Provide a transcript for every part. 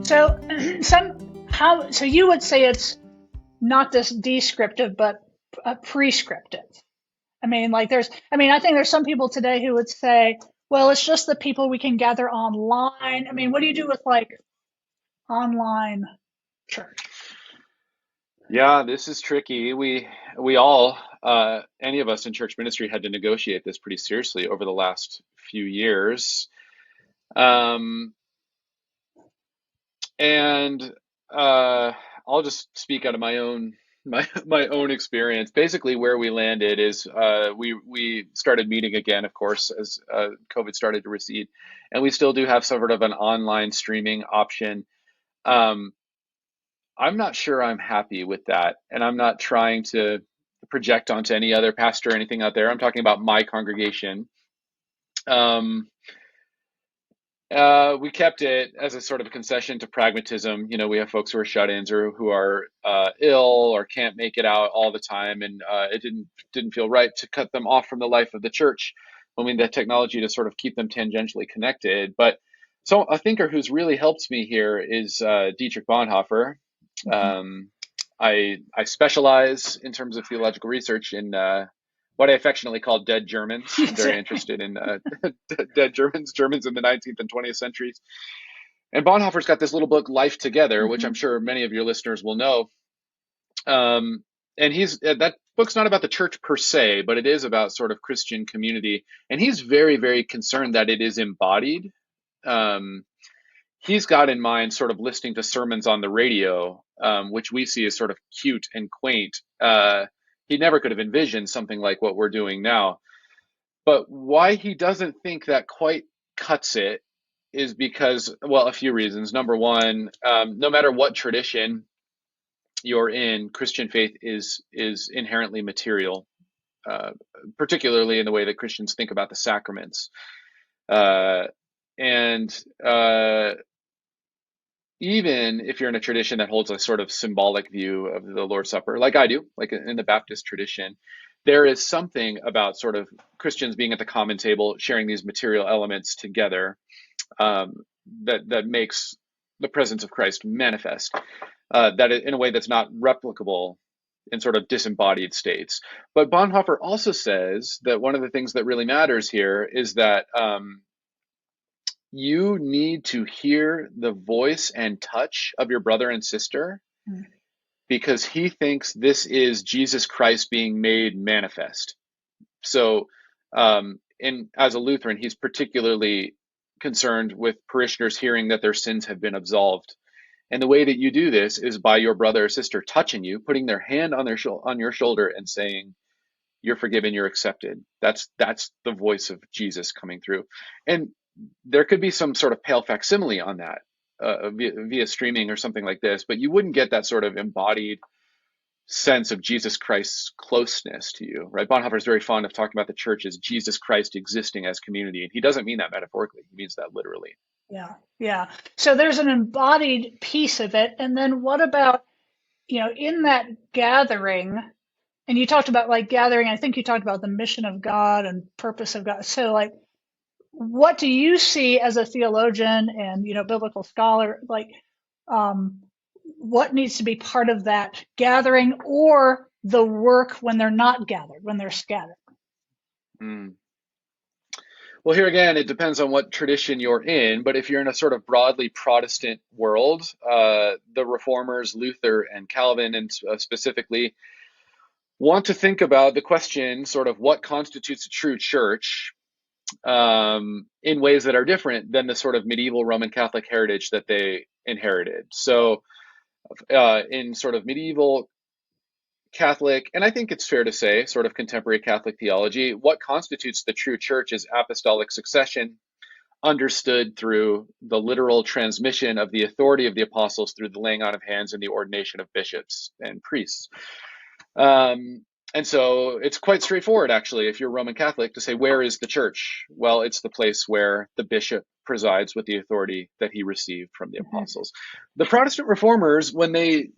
So so you would say it's not this descriptive, but prescriptive. I think there's some people today who would say, well, it's just the people we can gather online. I mean, what do you do with like online church? Yeah, this is tricky. We all, any of us in church ministry, had to negotiate this pretty seriously over the last few years. Um, and I'll just speak out of my own my own experience. Basically, where we landed is we started meeting again, of course, as COVID started to recede, and we still do have sort of an online streaming option. Um, I'm not sure I'm happy with that, and I'm not trying to project onto any other pastor or anything out there. I'm talking about my congregation. Um, we kept it as a sort of a concession to pragmatism. You know, we have folks who are shut-ins or who are ill or can't make it out all the time, and it didn't feel right to cut them off from the life of the church when we had the technology to sort of keep them tangentially connected. But so a thinker who's really helped me here is Dietrich Bonhoeffer. Mhm. Um, I specialize in terms of theological research in what I affectionately call dead Germans. I'm very interested in dead Germans in the 19th and 20th centuries. And Bonhoeffer's got this little book, Life Together, which I'm Mhm. sure many of your listeners will know. Um, and he's that book's not about the church per se, but it is about sort of Christian community. And he's very, very concerned that it is embodied. Um, he's got in mind sort of listening to sermons on the radio, which we see as sort of cute and quaint. He never could have envisioned something like what we're doing now. But why he doesn't think that quite cuts it is because, well, a few reasons. Number one, no matter what tradition you're in, Christian faith is inherently material, uh, particularly in the way that Christians think about the sacraments. Uh, and Even if you're in a tradition that holds a sort of symbolic view of the Lord's Supper, like I do, like in the Baptist tradition, there is something about sort of Christians being at the common table, sharing these material elements together, that makes the presence of Christ manifest, in a way that's not replicable in sort of disembodied states. But Bonhoeffer also says that one of the things that really matters here is that you need to hear the voice and touch of your brother and sister Mm. because he thinks this is Jesus Christ being made manifest. So, as a Lutheran, he's particularly concerned with parishioners hearing that their sins have been absolved. And the way that you do this is by your brother or sister touching you, putting their hand on on your shoulder and saying, "You're forgiven, you're accepted." That's the voice of Jesus coming through. And there could be some sort of pale facsimile on that via streaming or something like this, but you wouldn't get that sort of embodied sense of Jesus Christ's closeness to you, right? Bonhoeffer is very fond of talking about the church as Jesus Christ existing as community, and he doesn't mean that metaphorically; he means that literally. Yeah, yeah. So there's an embodied piece of it, and then what about, in that gathering? And you talked about like gathering. I think you talked about the mission of God and purpose of God. So like, what do you see as a theologian and biblical scholar, like, um, what needs to be part of that gathering or the work when they're not gathered, when they're scattered? Mm. Well, here again, it depends on what tradition you're in, but if you're in a sort of broadly Protestant world, the reformers, Luther and Calvin, and specifically, want to think about the question sort of what constitutes a true church, in ways that are different than the sort of medieval Roman Catholic heritage that they inherited. So, in sort of medieval Catholic, and I think it's fair to say, sort of contemporary Catholic theology, what constitutes the true church is apostolic succession, understood through the literal transmission of the authority of the apostles through the laying on of hands and the ordination of bishops and priests. Um, and so it's quite straightforward, actually, if you're Roman Catholic, to say, where is the church? Well, it's the place where the bishop presides with the authority that he received from the Mhm. apostles. The Protestant reformers, when they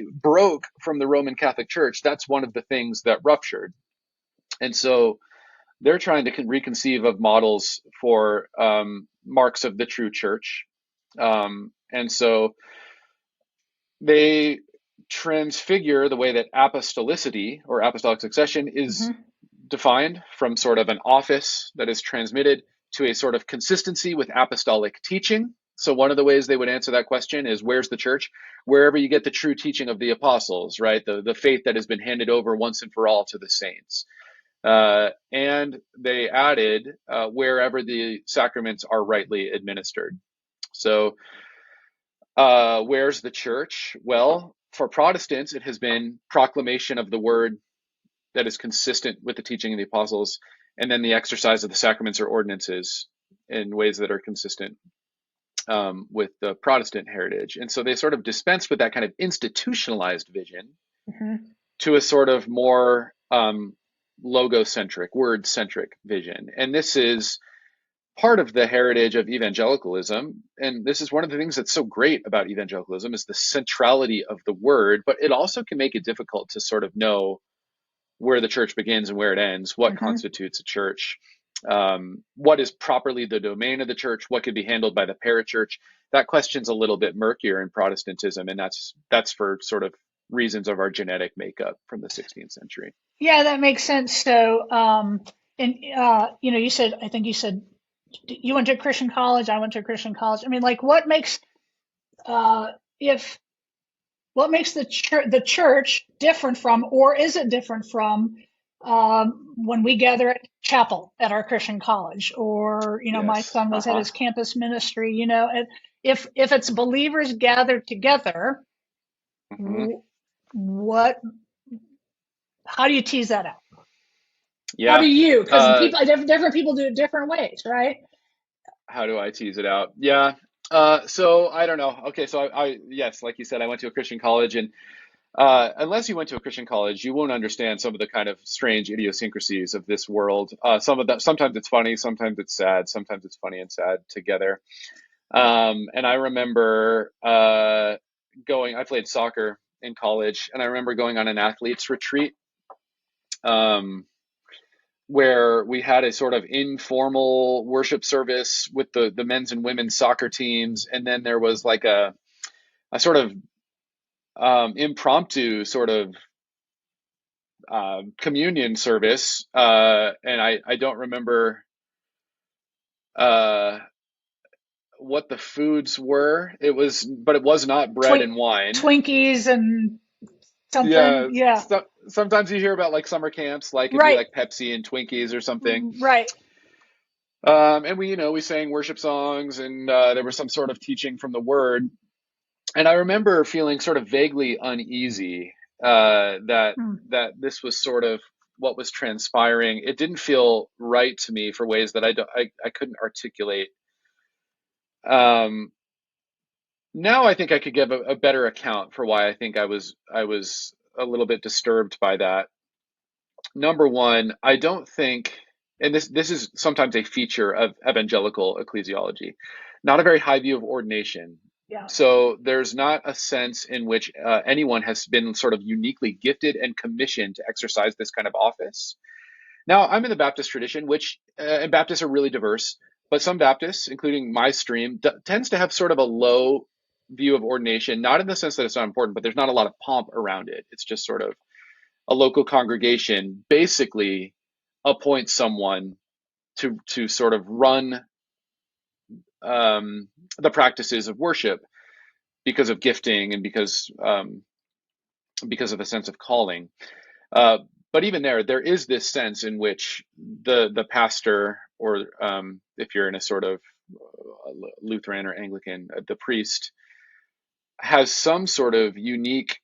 broke from the Roman Catholic Church, that's one of the things that ruptured. And so they're trying to reconceive of models for marks of the true church. And so they transfigure the way that apostolicity or apostolic succession is Hmm. defined from sort of an office that is transmitted to a sort of consistency with apostolic teaching. So one of the ways they would answer that question is, where's the church? Wherever you get the true teaching of the apostles, right? The faith that has been handed over once and for all to the saints. And they added wherever the sacraments are rightly administered. So where's the church? Well, for Protestants, it has been proclamation of the word that is consistent with the teaching of the apostles, and then the exercise of the sacraments or ordinances in ways that are consistent with the Protestant heritage. And so they sort of dispensed with that kind of institutionalized vision Hmm. to a sort of more logocentric, word-centric vision. And this is part of the heritage of evangelicalism. And this is one of the things that's so great about evangelicalism is the centrality of the word, but it also can make it difficult to sort of know where the church begins and where it ends, what Hmm. constitutes a church, what is properly the domain of the church, what could be handled by the parachurch. That question's a little bit murkier in Protestantism, and that's for sort of reasons of our genetic makeup from the 16th century. Yeah, that makes sense. So, and you said, I think you said you went to a Christian college. I went to a Christian college. I mean, like, uh, if what makes the church different from, or is it different from, when we gather at chapel at our Christian college, or my Yes. son was at his campus ministry. If it's believers gathered together, Hmm. wh- what? How do you tease that out? How do Yeah. you? Because Uh, people, different people do it different ways, right? how do I tease it out? Yeah. So I don't know. Okay. So yes, like you said, I went to a Christian college, and unless you went to a Christian college, you won't understand some of the kind of strange idiosyncrasies of this world. Some of that, sometimes it's funny, sometimes it's sad, sometimes it's funny and sad together. And I remember I played soccer in college, and I remember going on an athletes retreat um, where we had a sort of informal worship service with the men's and women's soccer teams, and then there was like a sort of impromptu sort of communion service, and I don't remember uh, what the foods were. But it was not bread Twink, and wine. Twinkies and something. Yeah, Yeah. sometimes you hear about like summer camps, like it'd be Right. like Pepsi and Twinkies or something. Right. And we sang worship songs, and there was some sort of teaching from the Word. And I remember feeling sort of vaguely uneasy that Hmm. this was sort of what was transpiring. It didn't feel right to me for ways that I couldn't articulate. Um, Now I think I could give a better account for why I think I was a little bit disturbed by that. Number one, I don't think, and this is sometimes a feature of evangelical ecclesiology, not a very high view of ordination. Yeah. So there's not a sense in which anyone has been sort of uniquely gifted and commissioned to exercise this kind of office. Now, I'm in the Baptist tradition, which and Baptists are really diverse, but some Baptists, including my stream, tends to have sort of a low view of ordination, not in the sense that it's not important, but there's not a lot of pomp around it. It's just sort of a local congregation basically appoints someone to sort of run the practices of worship because of gifting and because of a sense of calling. Uh, but even there is this sense in which the pastor, or if you're in a sort of Lutheran or Anglican, the priest has some sort of unique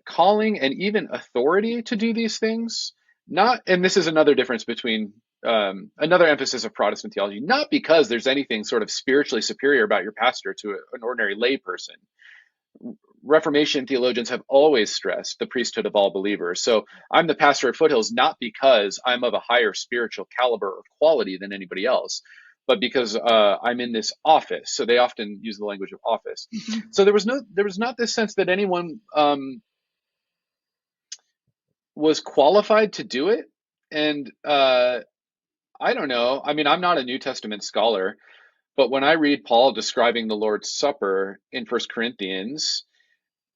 calling and even authority to do these things. Not, and this is another difference between another emphasis of Protestant theology, not because there's anything sort of spiritually superior about your pastor to an ordinary lay person. Reformation theologians have always stressed the priesthood of all believers. So I'm the pastor at Foothills not because I'm of a higher spiritual caliber or quality than anybody else, but because I'm in this office. So they often use the language of office. Hmm. So there was not this sense that anyone was qualified to do it. And I don't know. I mean, I'm not a New Testament scholar, But when I read Paul describing the Lord's Supper in First Corinthians,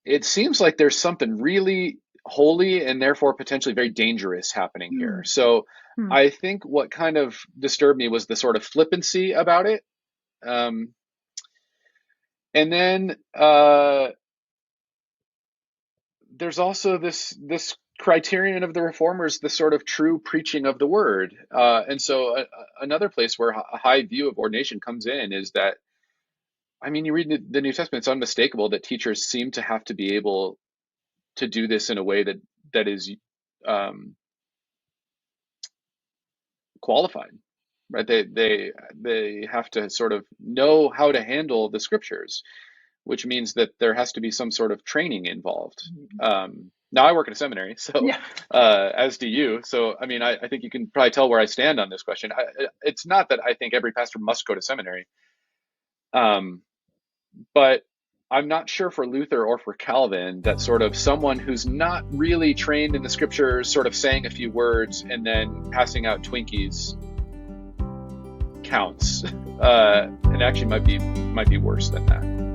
it seems like there's something really holy and therefore potentially very dangerous happening here. Mm. So Hmm. I think what kind of disturbed me was the sort of flippancy about it. Um, and then there's also this criterion of the reformers, the sort of true preaching of the word. And so another place where a high view of ordination comes in is that, I mean, you read the New Testament, it's unmistakable that teachers seem to have to be able to do this in a way that is um, qualified, right? They have to sort of know how to handle the scriptures, which means that there has to be some sort of training involved. Now I work at a seminary, so Yeah. as do you. So I mean, I think you can probably tell where I stand on this question. It's not that I think every pastor must go to seminary, um, but I'm not sure for Luther or for Calvin that sort of someone who's not really trained in the scriptures, sort of saying a few words and then passing out Twinkies counts, and actually might be worse than that.